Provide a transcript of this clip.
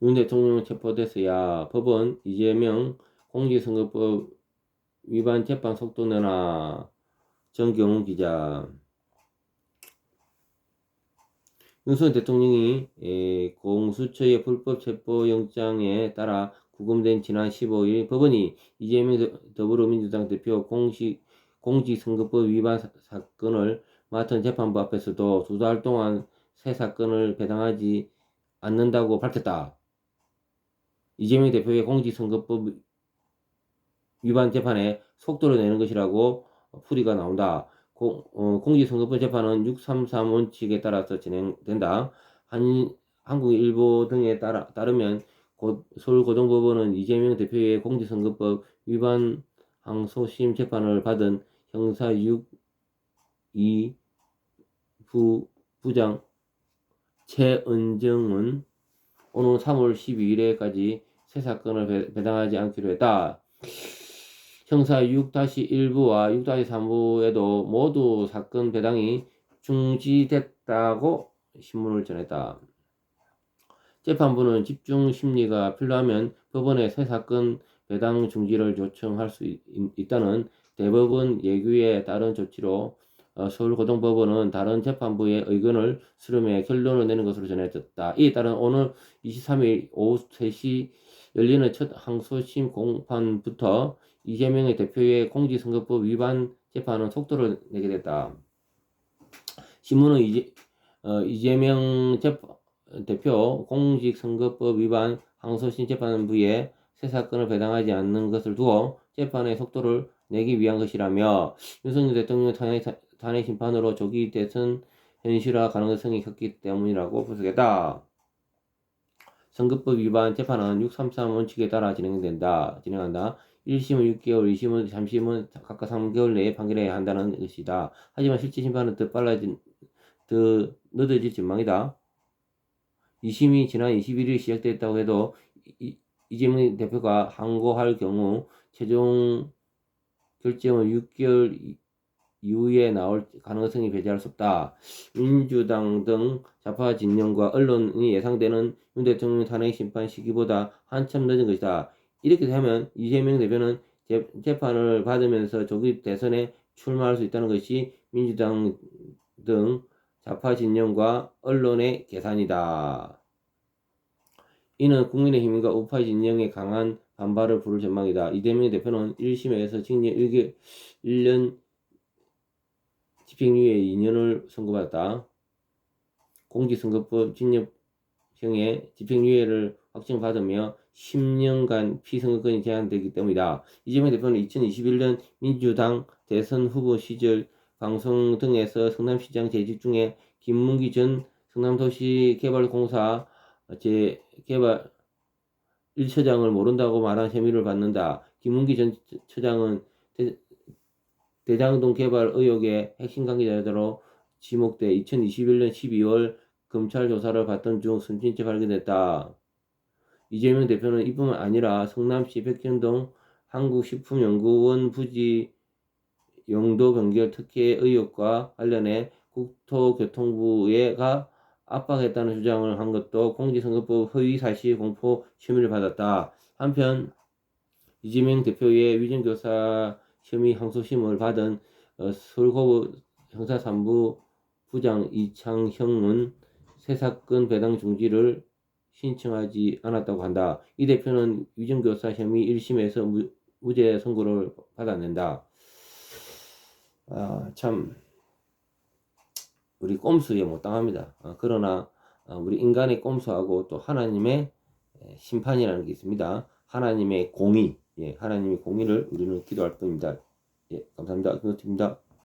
윤 대통령 체포됐어야 법원 이재명 공직선거법 위반 재판 속도 내놔. 정경훈 기자. 윤석열 대통령이 공수처의 불법 체포영장에 따라 구금된 지난 15일 법원이 이재명 더불어민주당 대표 공직선거법 위반 사건을 맡은 재판부 앞에서도 2달 동안 새 사건을 배당하지 않는다고 밝혔다. 이재명 대표의 공직선거법 위반 재판에 속도를 내는 것이라고 풀이가 나온다. 공직선거법 재판은 633 원칙에 따라서 진행된다. 한국일보 등에 따르면 서울고등법원은 이재명 대표의 공직선거법 위반 항소심 재판을 받은 형사 6위 부장 최은정은 오는 3월 12일에까지 새 사건을 배당하지 않기로 했다. 형사 6-1부와 6-3부에도 모두 사건 배당이 중지됐다고 신문을 전했다. 재판부는 집중 심리가 필요하면 법원에 새 사건 배당 중지를 요청할 수 있다는 대법원 예규에 따른 조치로 서울고등법원은 다른 재판부의 의견을 수렴해 결론을 내는 것으로 전해졌다. 이에 따른 오늘 23일 오후 3시 열리는 첫 항소심 공판부터 이재명의 대표의 공직선거법 위반 재판은 속도를 내게 됐다. 신문은 이재명 대표 공직선거법 위반 항소심 재판부에 새 사건을 배당하지 않는 것을 두고 재판의 속도를 내기 위한 것이라며 윤석열 대통령 탄핵 심판으로 조기 대선 현실화 가능성이 컸기 때문이라고 분석했다. 선거법 위반 재판은 633 원칙에 따라 진행한다. 1심은 6개월, 2심은 3심은 각각 3개월 내에 판결해야 한다는 것이다. 하지만 실제 심판은 더 늦어질 전망이다. 2심이 지난 21일 시작됐다고 해도 이재명 대표가 항고할 경우 최종 결정은 6개월 이후에 나올 가능성이 배제할 수 없다. 민주당 등 좌파 진영과 언론이 예상되는 윤 대통령 탄핵 심판 시기보다 한참 늦은 것이다. 이렇게 되면 이재명 대표는 재판을 받으면서 조기 대선에 출마할 수 있다는 것이 민주당 등 좌파 진영과 언론의 계산이다. 이는 국민의힘과 우파 진영의 강한 반발을 부를 전망이다. 이재명 대표는 1심에서 징역 1년 집행유예 2년을 선고받았다. 공직선거법 징역형의 집행유예를 확정받으며 10년간 피선거권이 제한되기 때문이다. 이재명 대표는 2021년 민주당 대선 후보 시절 방송 등에서 성남시장 재직 중에 김문기 전 성남도시개발공사 재개발 1처장을 모른다고 말한 혐의를 받는다. 김문기 전 처장은 대장동 개발 의혹의 핵심 관계자로 지목돼 2021년 12월 검찰 조사를 받던 중 숨진 채 발견됐다. 이재명 대표는 이뿐만 아니라 성남시 백현동 한국식품연구원 부지 용도 변경 특혜 의혹과 관련해 국토교통부가 압박했다는 주장을 한 것도 공직선거법 허위사실 공표 혐의를 받았다. 한편 이재명 대표의 위정교사 혐의 항소심을 받은 서울고법 형사 3부 부장 이창형은 새 사건 배당 중지를 신청하지 않았다고 한다. 이 대표는 위정교사 혐의 1심에서 무죄 선고를 받아낸다. 참 우리 꼼수에 못 당합니다. 그러나 우리 인간의 꼼수하고 또 하나님의 심판이라는 게 있습니다. 하나님의 공의, 하나님의 공의를 우리는 기도할 뿐입니다. 감사합니다. 김노트입니다.